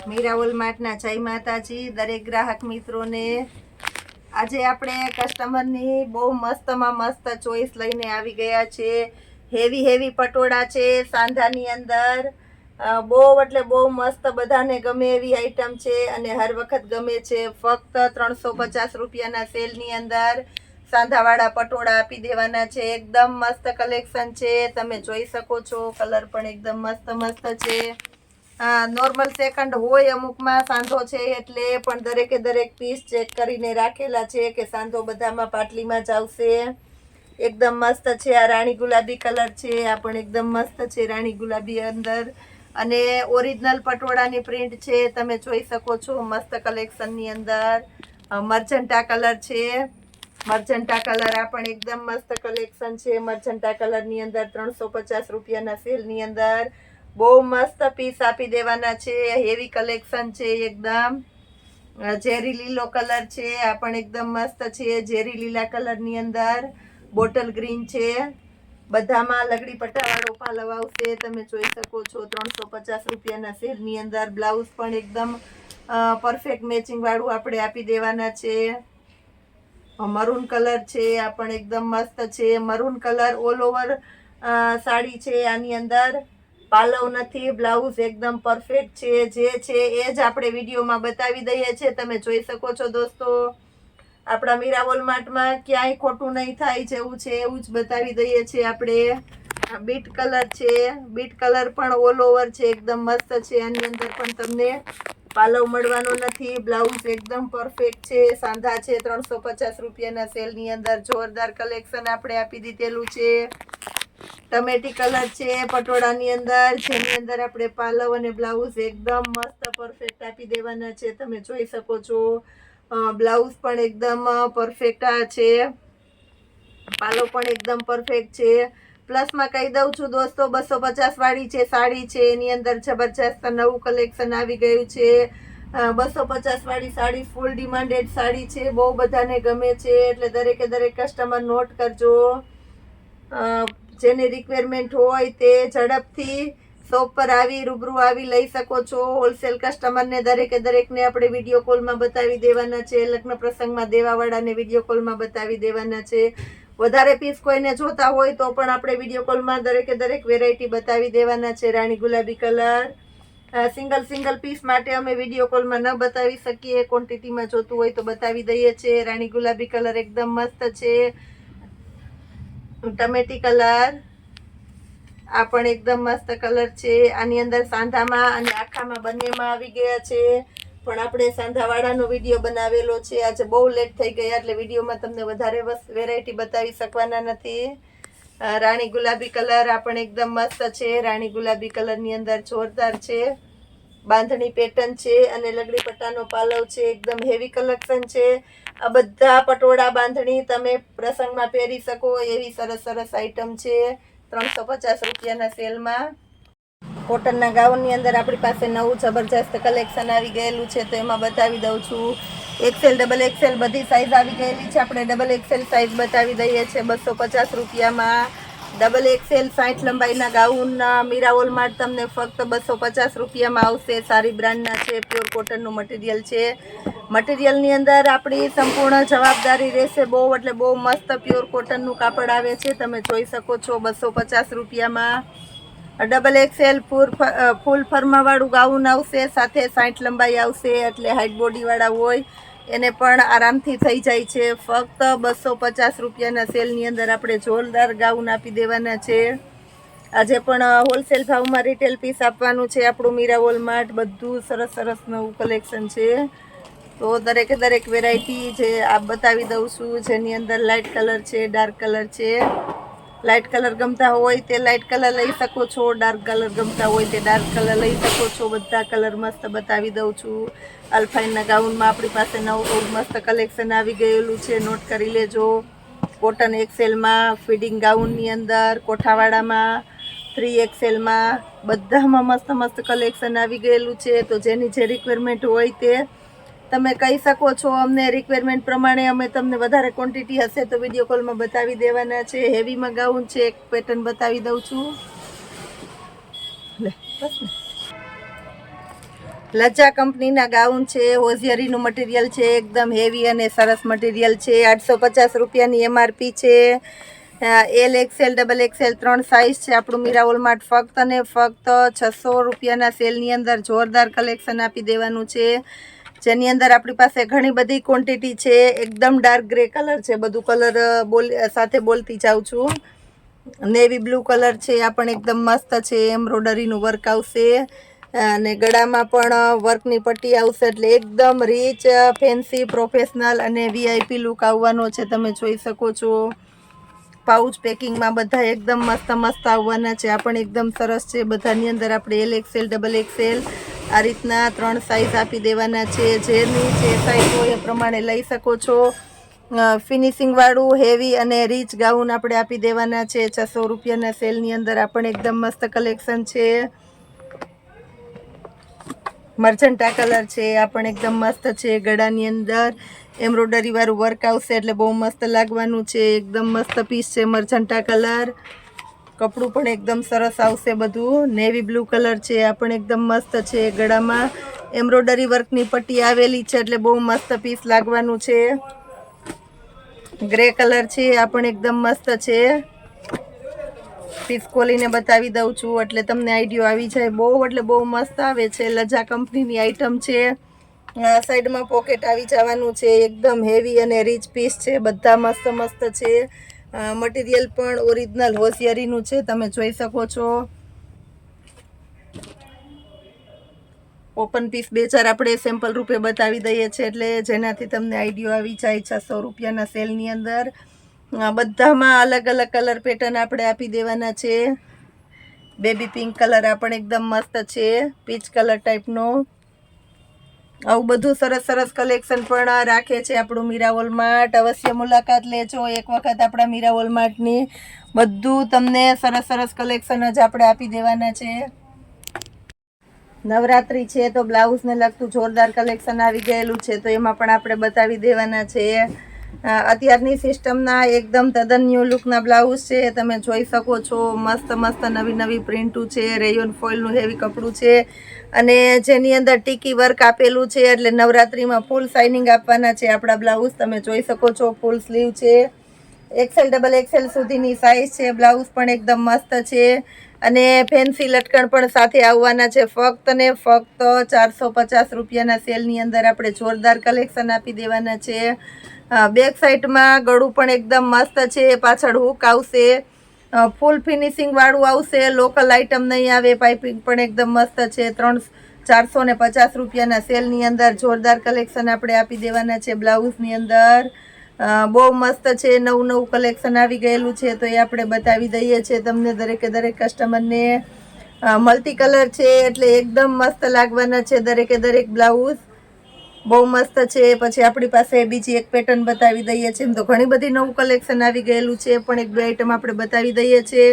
મીરાવોલ માર્ટના જય માતાજી દરેક ગ્રાહક મિત્રોને। આજે આપણે કસ્ટમરની બહુ મસ્તમાં મસ્ત ચોઈસ લઈને આવી ગયા છે। હેવી પટોળા છે સાંધાની અંદર। બહુ એટલે બહુ મસ્ત, બધાને ગમે એવી આઈટમ છે અને હર વખત ગમે છે। ફક્ત 350 રૂપિયાના સેલની અંદર સાંધાવાળા પટોળા આપી દેવાના છે। એકદમ મસ્ત કલેક્શન છે, તમે જોઈ શકો છો। કલર પણ એકદમ મસ્ત છે। નોર્મલ સેકન્ડ હોય અમુકમાં સાંધો છે એટલે, પણ દરેક પીસ ચેક કરીને રાખેલા છે કે સાંધો બધામાં પાટલીમાં જ આવશે। એકદમ મસ્ત છે। આ રાણી ગુલાબી કલર છે, આ પણ એકદમ મસ્ત છે રાણી ગુલાબી અંદર, અને ઓરિજિનલ પટોળાની પ્રિન્ટ છે, તમે જોઈ શકો છો મસ્ત કલેક્શનની અંદર। મર્જન્ટા કલર છે, મર્જન્ટા કલર આ પણ એકદમ મસ્ત કલેક્શન છે। મર્જન્ટા કલરની અંદર 350 રૂપિયાના સેલની અંદર બહુ મસ્ત પીસ આપી દેવાના છે। હેવી કલેક્શન છે એકદમ। ઝેરી લીલો કલર છે, આ પણ એકદમ મસ્ત છે। ઝેરી લીલા કલરની અંદર બોટલ ગ્રીન છે, બધામાં લગડી પટ્ટાવાળો પાલવ આવશે, તમે જોઈ શકો છો। 350 રૂપિયાના સેલની અંદર બ્લાઉઝ પણ એકદમ પરફેક્ટ મેચિંગ વાળું આપણે આપી દેવાના છે। મરૂન કલર છે, આ પણ એકદમ મસ્ત છે। Maroon colour all over sari છે, આની અંદર પાલવ નથી, બ્લાઉઝ એકદમ પરફેક્ટ છે। જે છે એ જ આપણે વિડીયોમાં બતાવી દઈએ છીએ, તમે જોઈ શકો છો દોસ્તો। આપણા મીરાવોલ માર્ટમાં ક્યાંય ખોટું નહીં થાય, જેવું છે એવું જ બતાવી દઈએ છીએ આપણે। બીટ કલર છે, બીટ કલર પણ ઓલ ઓવર છે, એકદમ મસ્ત છે। આની અંદર પણ તમને પાલવ મળવાનો નથી, બ્લાઉઝ એકદમ પરફેક્ટ છે। સાંધા છે 350 રૂપિયાના સેલની અંદર જોરદાર કલેક્શન આપણે આપી દીધેલું છે। ટમેટી કલર છે પટોળાની અંદર, જેની અંદર આપણે પાલવ અને બ્લાઉઝ એકદમ મસ્ત પરફેક્ટ આપી દેવાના છે, તમે જોઈ શકો છો। બ્લાઉઝ પણ એકદમ પરફેક્ટ છે, પાલવ પણ એકદમ પરફેક્ટ છે। પ્લસમાં કહી દઉં છું દોસ્તો, 250 વાળી જે સાડી છે એની અંદર જબરજસ્ત નવું કલેક્શન આવી ગયું છે। 250 વાળી સાડી ફૂલ ડિમાન્ડેડ સાડી છે, બહુ બધાને ગમે છે, એટલે દરેક કસ્ટમર નોટ કરજો। જેને રિક્વાયરમેન્ટ હોય તે ઝડપથી શોપ પર આવી રૂબરૂ આવી લઈ શકો છો। હોલસેલ કસ્ટમરને દરેકને આપણે વિડીયો કોલમાં બતાવી દેવાના છે। લગ્ન પ્રસંગમાં દેવાવાળાને વિડીયો કોલમાં બતાવી દેવાના છે। વધારે પીસ કોઈને જોતા હોય તો પણ આપણે વિડીયો કોલમાં દરેક વેરાયટી બતાવી દેવાના છે। રાણી ગુલાબી કલર સિંગલ પીસ માટે અમે વિડીયો કોલમાં ન બતાવી શકીએ, ક્વોન્ટિટીમાં જોતું હોય તો બતાવી દઈએ છીએ। રાણી ગુલાબી કલર એકદમ મસ્ત છે। ટમેટી કલર આ પણ એકદમ મસ્ત કલર છે। આની અંદર સાંધામાં અને આખામાં બંનેમાં આવી ગયા છે, પણ આપણે સાંધાવાળાનો વિડીયો બનાવેલો છે। આજે બહુ લેટ થઈ ગયા એટલે વિડીયોમાં તમને વધારે વેરાયટી બતાવી શકવાના નથી। રાણી ગુલાબી કલર આ પણ એકદમ મસ્ત છે। રાણી ગુલાબી કલરની અંદર જોરદાર છે, બાંધણી પેટર્ન છે અને લગડી પટ્ટાનો પાલવ છે, એકદમ હેવી કલેક્શન છે। આ બધા પટોળા બાંધણી તમે પ્રસંગમાં પહેરી શકો એવી સરસ આઈટમ છે। 350 રૂપિયાના સેલમાં કોટનના ગાઉનની અંદર આપણી પાસે નવું જબરજસ્ત કલેક્શન આવી ગયેલું છે, તો એમાં બતાવી દઉં છું। XL ડબલ XL બધી સાઈઝ આવી ગયેલી છે, આપણે ડબલ XL સાઈઝ બતાવી દઈએ છીએ 250 રૂપિયામાં। ડબલ XL 60 લંબાઈના ગાઉનના મીરાવોલ માર્ટ તમને ફક્ત 250 રૂપિયામાં આવશે। સારી બ્રાન્ડના છે, પ્યોર કોટનનું મટીરિયલ છે। મટીરિયલની અંદર આપણી સંપૂર્ણ જવાબદારી રહેશે। બહુ એટલે બહુ મસ્ત પ્યોર કોટનનું કાપડ આવે છે, તમે જોઈ શકો છો। 250 રૂપિયામાં ડબલ XL ફૂલ ફર્માવાળું ગાઉન આવશે, સાથે 60 લંબાઈ આવશે, એટલે હાઈટ બોડીવાળા હોય એને પણ આરામથી થઈ જાય છે। ફક્ત 250 રૂપિયાના સેલની અંદર આપણે જોરદાર ગાઉન આપી દેવાના છે। આજે પણ હોલસેલ ભાવમાં રિટેલ પીસ આપવાનું છે આપણું મીરાવોલ માર્ટ। બધું સરસ નવું કલેક્શન છે, તો દરેક વેરાયટી જે આપ બતાવી દઉં છું, જેની અંદર લાઇટ કલર છે, ડાર્ક કલર છે। લાઇટ કલર ગમતા હોય તે લાઇટ કલર લઈ શકો છો, ડાર્ક કલર ગમતા હોય તે ડાર્ક કલર લઈ શકો છો। બધા કલર મસ્ત બતાવી દઉં છું। અલ્ફાઇનના ગાઉનમાં આપણી પાસે નવું મસ્ત કલેક્શન આવી ગયેલું છે, નોટ કરી લેજો। કોટન XLમાં, ફિડિંગ ગાઉનની અંદર, કોઠાવાળામાં, 3XLમાં, બધામાં મસ્ત કલેક્શન આવી ગયેલું છે, તો જેની જે રિક્વાયરમેન્ટ હોય તે તમે કહી શકો છો અમને। રિક્વાયરમેન્ટ પ્રમાણે અમે તમને વધારે ક્વોન્ટિટી હશે તો વિડીયો કોલમાં બતાવી દેવાના છે। હેવીમાં ગાઉન છે, એક પેટર્ન બતાવી દઉં છું। લજ્જા કંપનીના ગાઉન છે, હોઝિયરીનું મટીરિયલ છે, એકદમ હેવી અને સરસ મટીરિયલ છે. 850 રૂપિયાની MRP છે. L XL double XL 3 size છે. આપણું મીરા વોલમાર્ટ ફક્ત અને ફક્ત 600 રૂપિયાના સેલની અંદર જોરદાર કલેક્શન આપી દેવાનું છે, જેની અંદર આપણી પાસે ઘણી બધી ક્વોન્ટિટી છે. એકદમ ડાર્ક ગ્રે કલર છે, બધું કલર સાથે બોલતી જાઉં છું. નેવી બ્લુ કલર છે, આ પણ એકદમ મસ્ત છે. એમ્બ્રોડરીનું વર્ક આવશે અને ગળામાં પણ વર્કની પટ્ટી આવશે, એટલે એકદમ રીચ, ફેન્સી, પ્રોફેશનલ અને VIP લુક આવવાનો છે. તમે જોઈ શકો છો. પાઉચ પેકિંગમાં બધા એકદમ મસ્ત મસ્ત આવવાના છે. આ પણ એકદમ સરસ છે. બધાની અંદર આપણે એલ એક્સેલ ડબલ એક્સેલ આ રીતના 3 સાઇઝ આપી દેવાના છે. જેની જે સાઇઝ હોય એ પ્રમાણે લઈ શકો છો. ફિનિશિંગ વાળું હેવી અને રીચ ગાઉન આપણે આપી દેવાના છે 600 રૂપિયાના સેલની અંદર. આ પણ એકદમ મસ્ત કલેક્શન છે. મર્જન્ટા કલર છે, આ પણ એકદમ મસ્ત છે. ગળાની અંદર એમ્બ્રોડરી વાળું વર્ક આવશે, એટલે બહુ મસ્ત લાગવાનું છે. એકદમ મસ્ત પીસ છે. મર્જન્ટા કલર, કપડું પણ એકદમ સરસ આવશે બધું. નેવી બ્લુ કલર છે, આ પણ એકદમ મસ્ત છે. ગળામાં એમ્બ્રોડરી વર્કની પટ્ટી આવેલી છે, એટલે બહુ મસ્ત પીસ લાગવાનું છે. ગ્રે કલર છે, આ પણ એકદમ મસ્ત છે. પીસ ખોલીને બતાવી દઉં છું એટલે તમને આઈડિયો આવી જાય. બહુ એટલે બહુ મસ્ત આવે છે. લજા કંપનીની આઈટમ છે. સાઈડમાં પોકેટ આવી જવાનું છે. એકદમ હેવી અને રીચ પીસ છે. બધા મસ્ત મસ્ત છે. મટીરિયલ પણ ઓરિજિનલ હોશિયારીનું છે, તમે જોઈ શકો છો. ઓપન પીસ 2-4 આપણે સેમ્પલ રૂપે બતાવી દઈએ છીએ, એટલે જેનાથી તમને આઈડિયો આવી જાય. 600 રૂપિયાના સેલની અંદર બધામાં અલગ અલગ કલર પેટર્ન આપણે આપી દેવાના છે. બેબી પિંક કલર આ પણ એકદમ મસ્ત છે. પીચ કલર ટાઈપનો. આવું બધું સરસ સરસ કલેક્શન પણ રાખે છે આપણું મીરા વોલમાર્ટ. અવશ્ય મુલાકાત લેજો એક વખત આપણા મીરા વોલમાર્ટની. બધું તમને સરસ સરસ કલેક્શન જ આપણે આપી દેવાના છે. નવરાત્રી છે તો બ્લાઉઝને લગતું જોરદાર કલેક્શન આવી ગયેલું છે, તો એમાં પણ આપણે બતાવી દેવાના છે. અત્યારની સિસ્ટમના એકદમ તદ્દન ન્યૂ લુકના બ્લાઉઝ છે, તમે જોઈ શકો છો. મસ્ત મસ્ત નવી નવી પ્રિન્ટું છે. રેયોન ફોઇલનું હેવી કપડું છે અને જેની અંદર ટીકી વર્ક આપેલું છે, એટલે નવરાત્રીમાં ફૂલ શાઇનિંગ આપવાના છે આપણા બ્લાઉઝ. તમે જોઈ શકો છો. ફૂલ સ્લીવ છે. એક્સેલ ડબલ એક્સેલ સુધીની સાઇઝ છે. બ્લાઉઝ પણ એકદમ મસ્ત છે અને ફેન્સી લટકણ પણ સાથે આવવાના છે. ફક્ત ને ફક્ત 450 રૂપિયાના સેલની અંદર આપણે જોરદાર કલેક્શન આપી દેવાના છે. બેક સાઈડમાં ગળું પણ એકદમ મસ્ત છે. પાછળ હુક આવશે. ફૂલ ફિનિશિંગ વાળું આવશે. લોકલ આઈટમ નહીં આવે. પાઇપિંગ પણ એકદમ મસ્ત છે. 450 રૂપિયાના સેલની અંદર જોરદાર કલેક્શન આપણે આપી દેવાના છે બ્લાઉઝની અંદર. બહુ મસ્ત છે. નવું નવું કલેક્શન આવી ગયેલું છે, તો એ આપણે બતાવી દઈએ છીએ તમને દરેકે દરેક કસ્ટમરને. મલ્ટી કલર છે, એટલે એકદમ મસ્ત લાગવાના છે દરેકે દરેક બ્લાઉઝ. બહુ મસ્ત છે. પછી આપણી પાસે બીજી એક પેટર્ન બતાવી દઈએ છીએ. એમ તો ઘણી બધી નવું કલેક્શન આવી ગયેલું છે, પણ એક બે આઈટમ આપણે બતાવી દઈએ છીએ.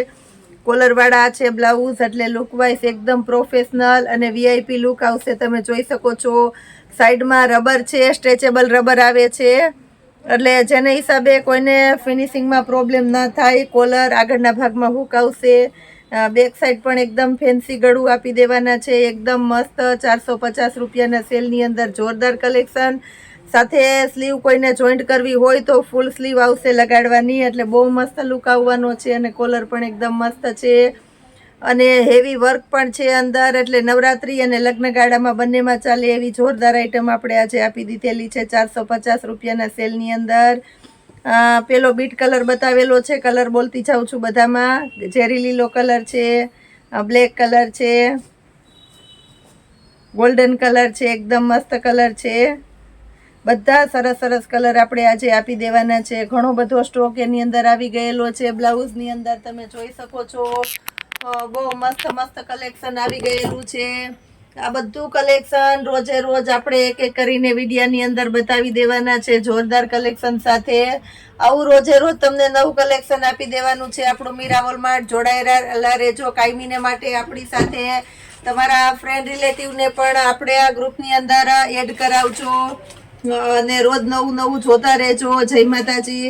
કોલરવાળા છે બ્લાઉઝ, એટલે લુકવાઇઝ એકદમ પ્રોફેશનલ અને VIP લુક આવશે. તમે જોઈ શકો છો. સાઈડમાં રબર છે, સ્ટ્રેચેબલ રબર આવે છે, એટલે જેને હિસાબે કોઈને ફિનિશિંગમાં પ્રોબ્લેમ ન થાય. કોલર આગળના ભાગમાં હુક આવશે. બેક સાઈડ પણ એકદમ ફેન્સી ગળું આપી દેવાના છે. એકદમ મસ્ત 450 રૂપિયાના સેલની અંદર જોરદાર કલેક્શન. સાથે સ્લીવ કોઈને જોઈન્ટ કરવી હોય તો ફૂલ સ્લીવ આવશે લગાડવાની, એટલે બહુ મસ્ત લુક આવવાનો છે. અને કોલર પણ એકદમ મસ્ત છે અને હેવી વર્ક પણ છે અંદર, એટલે નવરાત્રી અને લગ્નગાળામાં બંનેમાં ચાલે એવી જોરદાર આઈટમ આપણે આજે આપી દીધેલી છે 450 રૂપિયાના સેલની અંદર. પેલો બીટ કલર બતાવેલો છે. કલર બોલતી જાઉં છું બધામાં. ઝેરી લીલો કલર છે. બ્લેક કલર છે. ગોલ્ડન કલર છે. એકદમ મસ્ત કલર છે. બધા સરસ સરસ કલર આપણે આજે આપી દેવાના છે. ઘણો બધો સ્ટોક એની અંદર આવી ગયેલો છે. બ્લાઉઝની અંદર તમે જોઈ શકો છો. બહુ મસ્ત મસ્ત કલેક્શન આવી ગયેલું છે. આ બધું કલેક્શન રોજે રોજ આપણે એક એક કરીને વિડીયાની અંદર બતાવી દેવાના છે જોરદાર કલેક્શન સાથે. આવું રોજે રોજ તમને નવું કલેક્શન આપી દેવાનું છે આપણું મીરા વોલમાર્ટ. જોડાયેલા રહેજો કાયમીને માટે આપણી સાથે. તમારા ફ્રેન્ડ રિલેટિવને પણ આપણે આ ગ્રુપની અંદર એડ કરાવજો અને રોજ નવું નવું જોતા રહેજો. જય માતાજી.